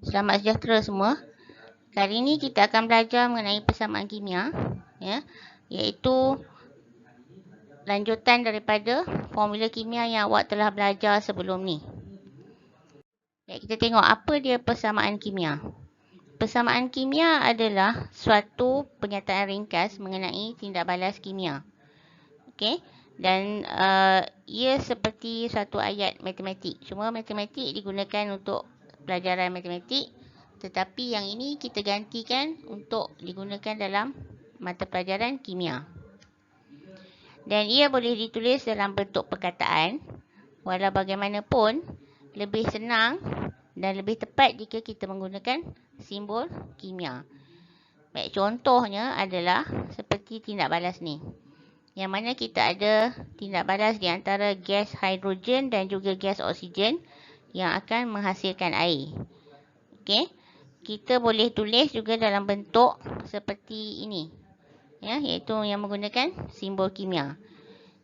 Selamat sejahtera semua. Kali ini kita akan belajar mengenai persamaan kimia, iaitu lanjutan daripada formula kimia yang awak telah belajar sebelum ni. Kita tengok apa dia persamaan kimia. Persamaan kimia adalah suatu pernyataan ringkas mengenai tindak balas kimia. Okey, dan ia seperti satu ayat matematik. Cuma matematik digunakan untuk pelajaran matematik, tetapi yang ini kita gantikan untuk digunakan dalam mata pelajaran kimia. Dan ia boleh ditulis dalam bentuk perkataan, walau bagaimanapun lebih senang dan lebih tepat jika kita menggunakan simbol kimia. Baik, contohnya adalah seperti tindak balas ni, yang mana kita ada tindak balas di antara gas hidrogen dan juga gas oksigen yang akan menghasilkan air. Okey, kita boleh tulis juga dalam bentuk seperti ini, iaitu yang menggunakan simbol kimia.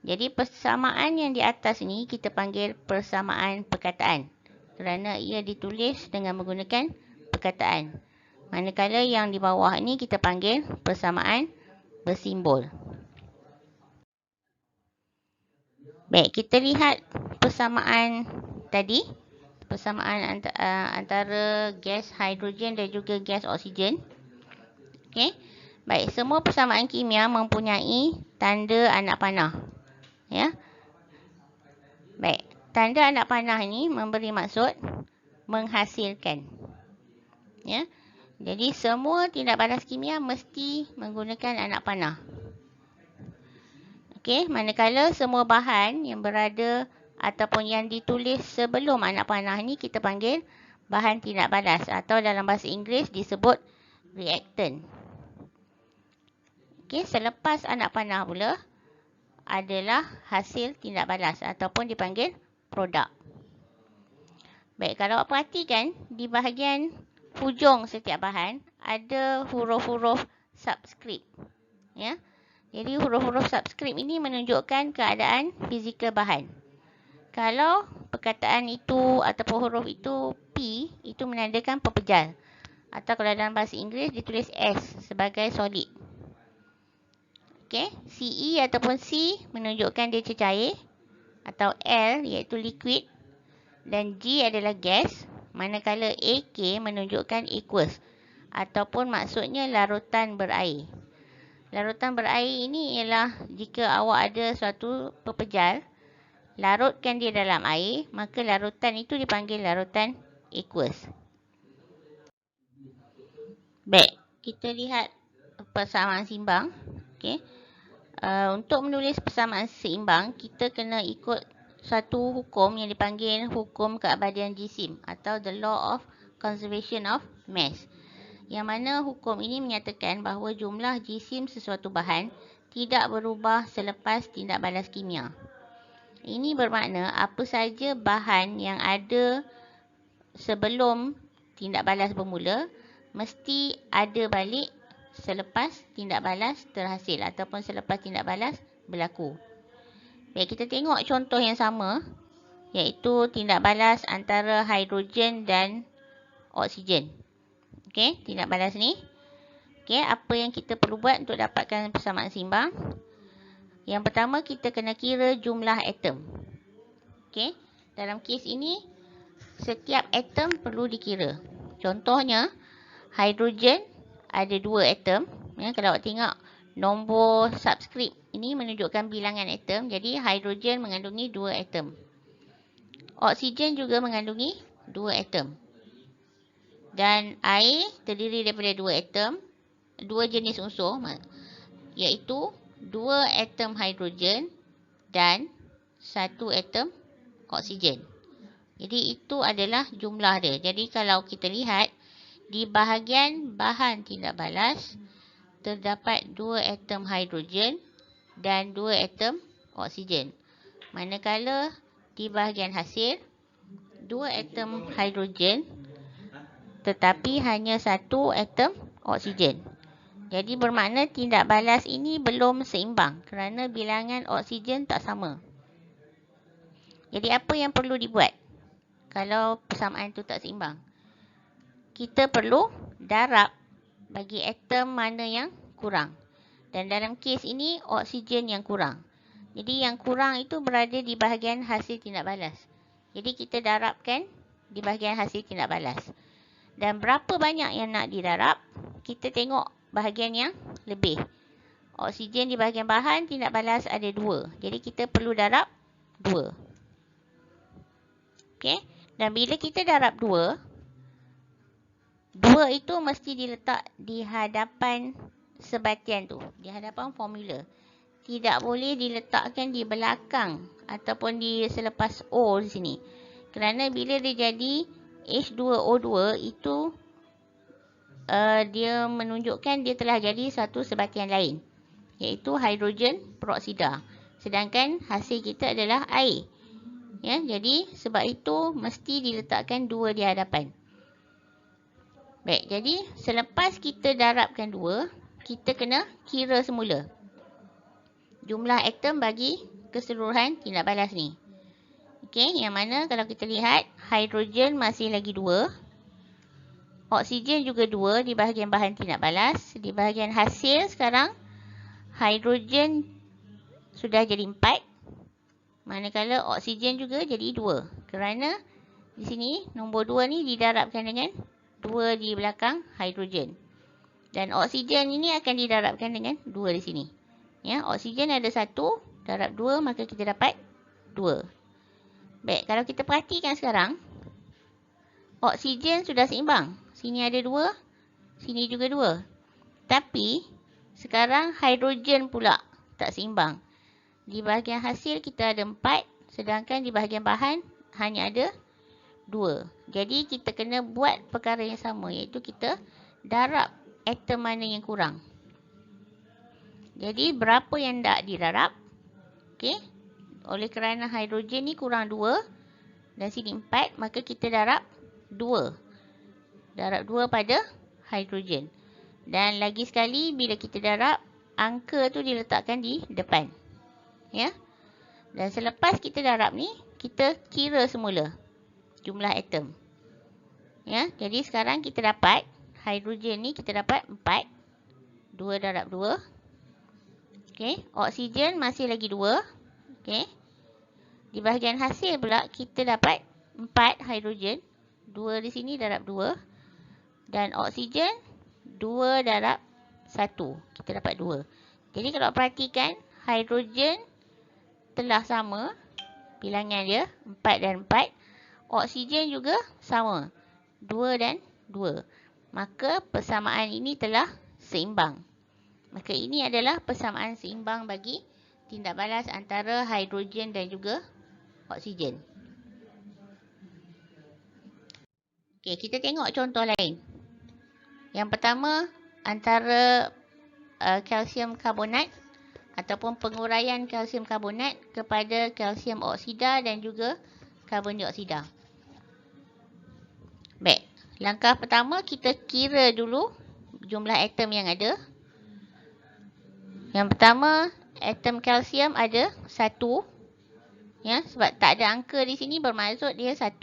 Jadi persamaan yang di atas ni kita panggil persamaan perkataan kerana ia ditulis dengan menggunakan perkataan. Manakala yang di bawah ni kita panggil persamaan bersimbol. Baik, kita lihat persamaan tadi. Persamaan antara gas hidrogen dan juga gas oksigen. Okey. Baik, semua persamaan kimia mempunyai tanda anak panah. Ya. Baik, tanda anak panah ini memberi maksud menghasilkan. Ya. Jadi semua tindak balas kimia mesti menggunakan anak panah. Okey, manakala semua bahan yang berada ataupun yang ditulis sebelum anak panah ni kita panggil bahan tindak balas atau dalam bahasa Inggeris disebut reactant. Okey, selepas anak panah pula adalah hasil tindak balas ataupun dipanggil produk. Baik, kalau awak perhatikan di bahagian hujung setiap bahan ada huruf-huruf subscript. Ya. Jadi huruf-huruf subscript ini menunjukkan keadaan fizikal bahan. Kalau perkataan itu ataupun huruf itu P, itu menandakan pepejal. Atau kalau dalam bahasa Inggeris ditulis S sebagai solid. Okey, CE ataupun C menunjukkan dia cecair atau L iaitu liquid dan G adalah gas, manakala AK menunjukkan aqueous ataupun maksudnya larutan berair. Larutan berair ini ialah jika awak ada suatu pepejal, larutkan dia dalam air, maka larutan itu dipanggil larutan aqueous. Baik, kita lihat persamaan seimbang. Okey. Untuk menulis persamaan seimbang, kita kena ikut satu hukum yang dipanggil hukum keabadian jisim atau the law of conservation of mass. Yang mana hukum ini menyatakan bahawa jumlah jisim sesuatu bahan tidak berubah selepas tindak balas kimia. Ini bermakna apa saja bahan yang ada sebelum tindak balas bermula mesti ada balik selepas tindak balas terhasil ataupun selepas tindak balas berlaku. Baik, kita tengok contoh yang sama, iaitu tindak balas antara hidrogen dan oksigen. Okey, tindak balas ni. Okey, apa yang kita perlu buat untuk dapatkan persamaan seimbang? Yang pertama, kita kena kira jumlah atom. Okey, dalam kes ini setiap atom perlu dikira. Contohnya, hidrogen ada 2 atom. Ya, kalau awak tengok nombor subscript ini menunjukkan bilangan atom. Jadi hidrogen mengandungi 2 atom. Oksigen juga mengandungi 2 atom. Dan air terdiri daripada 2 atom, 2 jenis unsur, iaitu 2 atom hidrogen dan 1 atom oksigen. Jadi itu adalah jumlah dia. Jadi kalau kita lihat di bahagian bahan tindak balas terdapat 2 atom hidrogen dan 2 atom oksigen. Manakala di bahagian hasil 2 atom hidrogen tetapi hanya 1 atom oksigen. Jadi bermakna tindak balas ini belum seimbang kerana bilangan oksigen tak sama. Jadi apa yang perlu dibuat kalau persamaan itu tak seimbang? kita perlu darab bagi atom mana yang kurang. Dan dalam kes ini, oksigen yang kurang. Jadi yang kurang itu berada di bahagian hasil tindak balas. Jadi kita darabkan di bahagian hasil tindak balas. Dan berapa banyak yang nak didarab, kita tengok bahagian yang lebih. Oksigen di bahagian bahan, tindak balas ada 2. Jadi kita perlu darab 2. Okey. Dan bila kita darab 2, 2 itu mesti diletak di hadapan sebatian tu, di hadapan formula. Tidak boleh diletakkan di belakang ataupun di selepas O di sini. Kerana bila dia jadi H2O2 itu dia menunjukkan dia telah jadi satu sebatian lain, iaitu hidrogen peroksida. Sedangkan hasil kita adalah air. Ya, jadi sebab itu mesti diletakkan 2 di hadapan. Baik, jadi selepas kita darabkan 2, kita kena kira semula jumlah atom bagi keseluruhan tindak balas ni. Okey, yang mana kalau kita lihat, hidrogen masih lagi 2. Oksigen juga 2 di bahagian bahan tindak balas. Di bahagian hasil sekarang, hidrogen sudah jadi 4. Manakala oksigen juga jadi 2. Kerana di sini, nombor 2 ni didarabkan dengan 2 di belakang hidrogen. Dan oksigen ini akan didarabkan dengan 2 di sini. Ya, oksigen ada 1, darab 2, maka kita dapat 2. Baik, kalau kita perhatikan sekarang, oksigen sudah seimbang. Sini ada 2, sini juga 2. Tapi, sekarang hidrogen pula tak seimbang. Di bahagian hasil kita ada 4, sedangkan di bahagian bahan hanya ada 2. Jadi kita kena buat perkara yang sama, iaitu kita darab atom mana yang kurang. Jadi berapa yang tak didarab? Okey. Oleh kerana hidrogen ni kurang 2 dan sini 4, maka kita darab 2. Darab 2 pada hidrogen. Dan lagi sekali bila kita darab, angka tu diletakkan di depan. Ya. Dan selepas kita darab ni, kita kira semula jumlah atom. Ya, jadi sekarang kita dapat hidrogen ni kita dapat 4. 2 darab 2. Okey, oksigen masih lagi 2. Okey. Di bahagian hasil pula kita dapat 4 hidrogen. 2 di sini darab 2. Dan oksigen 2 darab 1. Kita dapat 2. Jadi kalau perhatikan, hidrogen telah sama bilangan dia 4 dan 4. Oksigen juga sama 2 dan 2. Maka persamaan ini telah seimbang. Maka ini adalah persamaan seimbang bagi tindak balas antara hidrogen dan juga oksigen. Okey, kita tengok contoh lain. Yang pertama, antara kalsium karbonat ataupun penguraian kalsium karbonat kepada kalsium oksida dan juga karbon dioksida. Baik, langkah pertama kita kira dulu jumlah atom yang ada. Yang pertama, atom kalsium ada 1. Ya, sebab tak ada angka di sini bermaksud dia 1.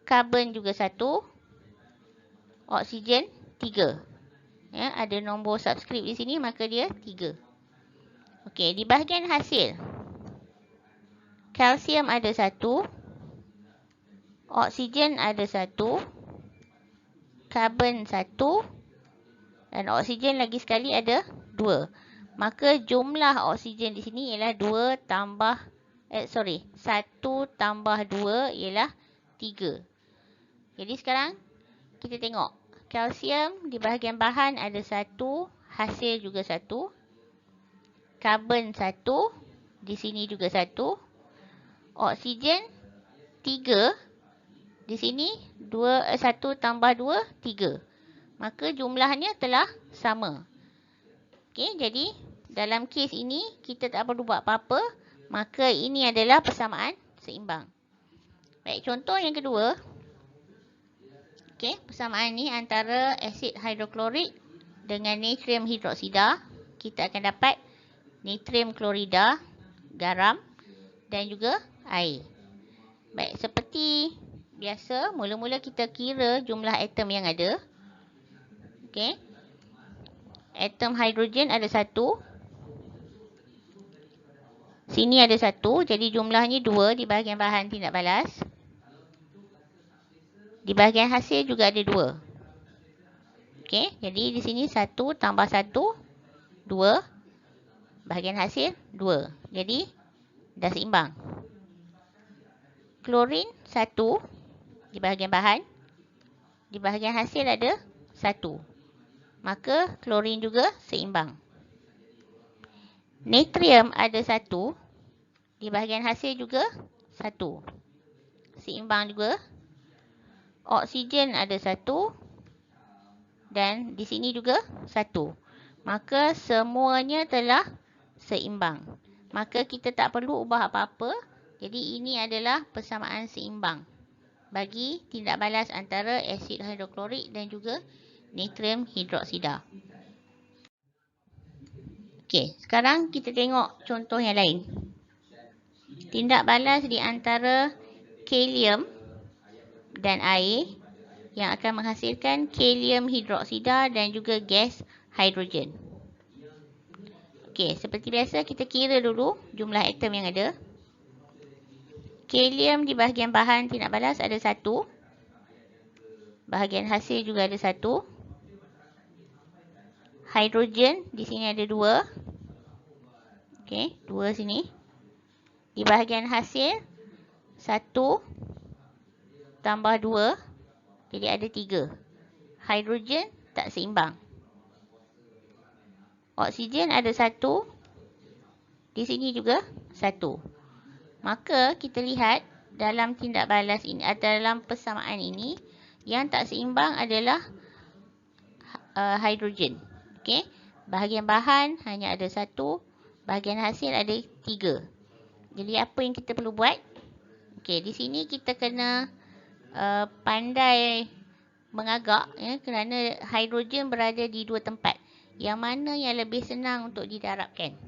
Karbon juga 1. Oksigen 3. Ya, ada nombor subskrip di sini maka dia 3. Okey, di bahagian hasil, kalsium ada 1. Oksigen ada 1. Karbon 1. Dan oksigen lagi sekali ada 2. Maka jumlah oksigen di sini ialah 1 tambah 2 ialah 3. Jadi sekarang kita tengok. Kalsium di bahagian bahan ada 1. Hasil juga 1. Karbon 1. Di sini juga 1. Oksigen 3. Di sini 1 tambah 2, 3. Maka jumlahnya telah sama. Okey, jadi dalam kes ini kita tak perlu buat apa-apa. Maka ini adalah persamaan seimbang. Baik, contoh yang kedua. Okey, persamaan ni antara asid hidroklorik dengan natrium hidroksida. Kita akan dapat natrium klorida, garam dan juga air. Baik, seperti biasa, mula-mula kita kira jumlah atom yang ada. Okey. Atom hidrogen ada 1. Sini ada 1, jadi jumlahnya 2 di bahagian bahan tindak balas. Di bahagian hasil juga ada 2. Okey, jadi di sini 1 tambah 1, 2. Bahagian hasil 2. Jadi dah seimbang. Klorin 1 di bahagian bahan. Di bahagian hasil ada 1. Maka klorin juga seimbang. Natrium ada 1. Di bahagian hasil juga 1. Seimbang juga. Oksigen ada 1. Dan di sini juga 1. Maka semuanya telah seimbang. Maka kita tak perlu ubah apa-apa. Jadi ini adalah persamaan seimbang bagi tindak balas antara asid hidroklorik dan juga natrium hidroksida. Okey, sekarang kita tengok contoh yang lain. Tindak balas di antara kalium dan air yang akan menghasilkan kalium hidroksida dan juga gas hidrogen. Okey, seperti biasa kita kira dulu jumlah atom yang ada. Kalium di bahagian bahan tindak balas ada 1. Bahagian hasil juga ada 1. Hidrogen di sini ada 2. Okey, 2 sini. Di bahagian hasil 1 tambah 2, jadi ada 3. Hidrogen tak seimbang. Oksigen ada 1. Di sini juga 1. Maka kita lihat dalam tindak balas ini, dalam persamaan ini, yang tak seimbang adalah hidrogen. Okey. Bahagian bahan hanya ada 1. Bahagian hasil ada 3. Jadi apa yang kita perlu buat? Okey, di sini kita kena pandai mengagak, ya, kerana hidrogen berada di 2 tempat. Yang mana yang lebih senang untuk didarabkan?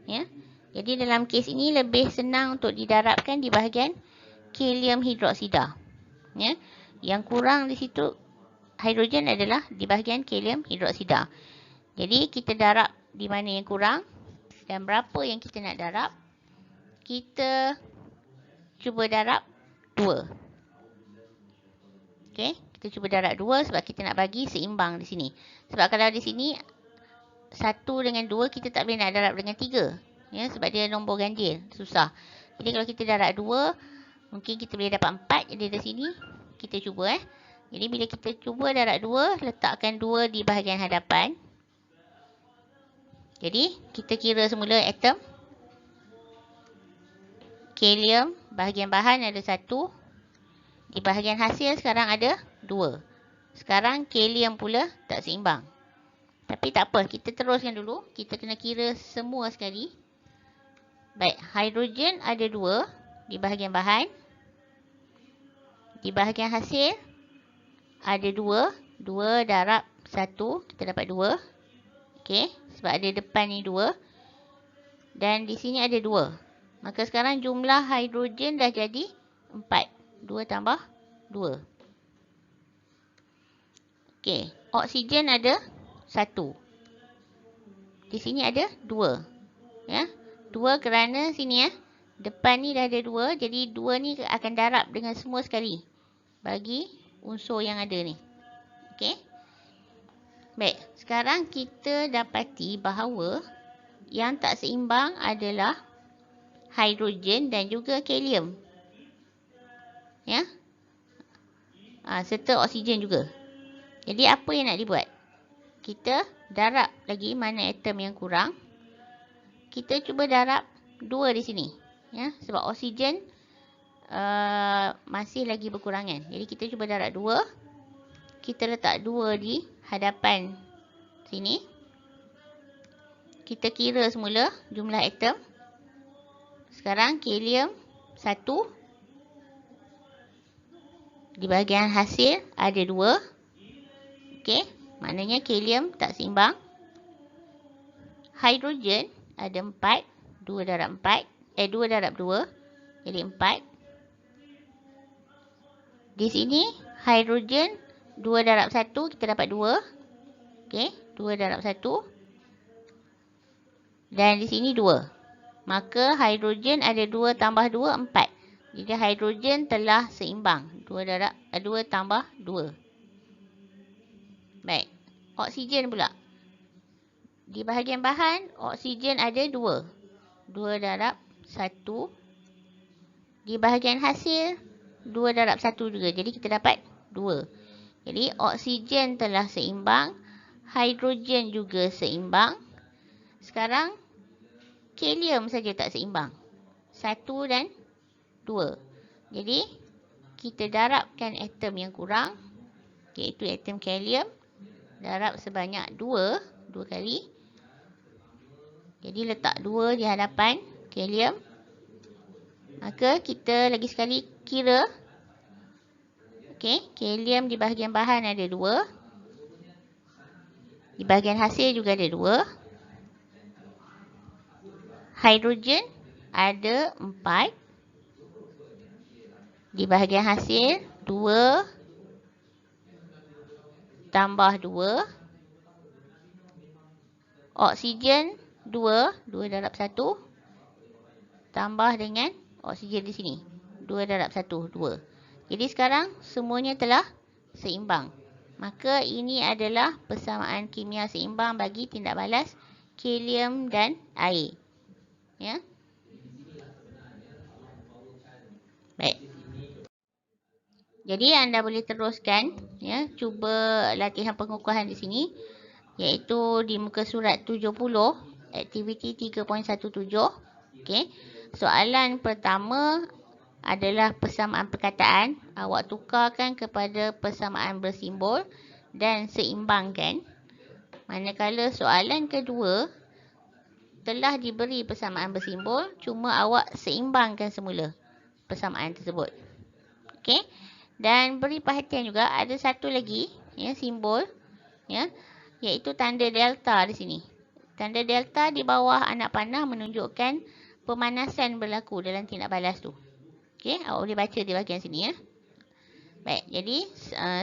Ya. Jadi dalam kes ini lebih senang untuk didarabkan di bahagian kalium hidroksida. Ya. Yang kurang di situ hidrogen adalah di bahagian kalium hidroksida. Jadi kita darab di mana yang kurang dan berapa yang kita nak darab. Kita cuba darab 2. Okey, kita cuba darab 2 sebab kita nak bagi seimbang di sini. Sebab kalau di sini 1 dengan 2 kita tak boleh nak darab dengan 3. Ya, sebab dia nombor ganjil, susah. Jadi kalau kita darab 2, mungkin kita boleh dapat 4. Jadi dari sini kita cuba. Jadi bila kita cuba darab 2, letakkan 2 di bahagian hadapan. Jadi kita kira semula atom. Kalium bahagian bahan ada 1. Di bahagian hasil sekarang ada 2. Sekarang kalium pula tak seimbang. Tapi tak apa, kita teruskan dulu. Kita kena kira semua sekali. Baik, hidrogen ada 2 di bahagian bahan. Di bahagian hasil ada 2. 2 darab 1, kita dapat 2. Okey, sebab ada depan ni 2. Dan di sini ada 2. Maka sekarang jumlah hidrogen dah jadi 4. 2 tambah 2. Okey, oksigen ada 1. Di sini ada 2. Ya. 2 kerana sini ya. Depan ni dah ada 2. Jadi 2 ni akan darab dengan semua sekali. Bagi unsur yang ada ni. Okey. Baik. Sekarang kita dapati bahawa yang tak seimbang adalah hidrogen dan juga kalium. Ya. Serta oksigen juga. Jadi apa yang nak dibuat? Kita darab lagi mana atom yang kurang. Kita cuba darab 2 di sini. Ya, sebab oksigen masih lagi berkurangan. Jadi kita cuba darab 2. Kita letak 2 di hadapan sini. Kita kira semula jumlah atom. Sekarang kalium 1. Di bahagian hasil ada 2. Okey, maknanya kalium tak seimbang. Hidrogen ada 4. 2 darab 4. 2 darab 2. Jadi 4. Di sini hidrogen 2 darab 1 kita dapat 2. Okey, 2 darab 1. Dan di sini 2. Maka hidrogen ada 2 tambah 2, 4. Jadi hidrogen telah seimbang. 2 tambah 2. Baik. Oksigen pula. Di bahagian bahan, oksigen ada 2. 2 darab 1. Di bahagian hasil, 2 darab 1 juga. Jadi kita dapat 2. Jadi oksigen telah seimbang. Hidrogen juga seimbang. Sekarang, kalium saja tak seimbang. 1 dan 2. Jadi, kita darabkan atom yang kurang, iaitu atom kalium. Darab sebanyak 2 kali. Jadi, letak 2 di hadapan kalium. Maka, kita lagi sekali kira. Okey, kalium di bahagian bahan ada 2. Di bahagian hasil juga ada 2. Hidrogen ada 4. Di bahagian hasil 2 tambah 2. Oksigen 2. 2 darab 1. Tambah dengan oksigen di sini. 2 darab 1. 2. Jadi sekarang semuanya telah seimbang. Maka ini adalah persamaan kimia seimbang bagi tindak balas kalium dan air. Ya. Baik. Jadi anda boleh teruskan, ya, cuba latihan pengukuhan di sini, iaitu di muka surat 70, aktiviti 3.17. Okey. Soalan pertama adalah persamaan perkataan. Awak tukarkan kepada persamaan bersimbol dan seimbangkan. Manakala soalan kedua telah diberi persamaan bersimbol, cuma awak seimbangkan semula persamaan tersebut. Okey. Dan beri perhatian juga ada satu lagi, ya, simbol, ya, iaitu tanda delta di sini. Tanda delta di bawah anak panah menunjukkan pemanasan berlaku dalam tindak balas tu. Okey, awak boleh baca di bahagian sini, ya. Baik, jadi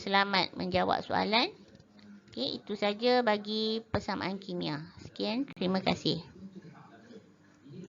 selamat menjawab soalan. Okey, itu saja bagi persamaan kimia. Sekian, terima kasih.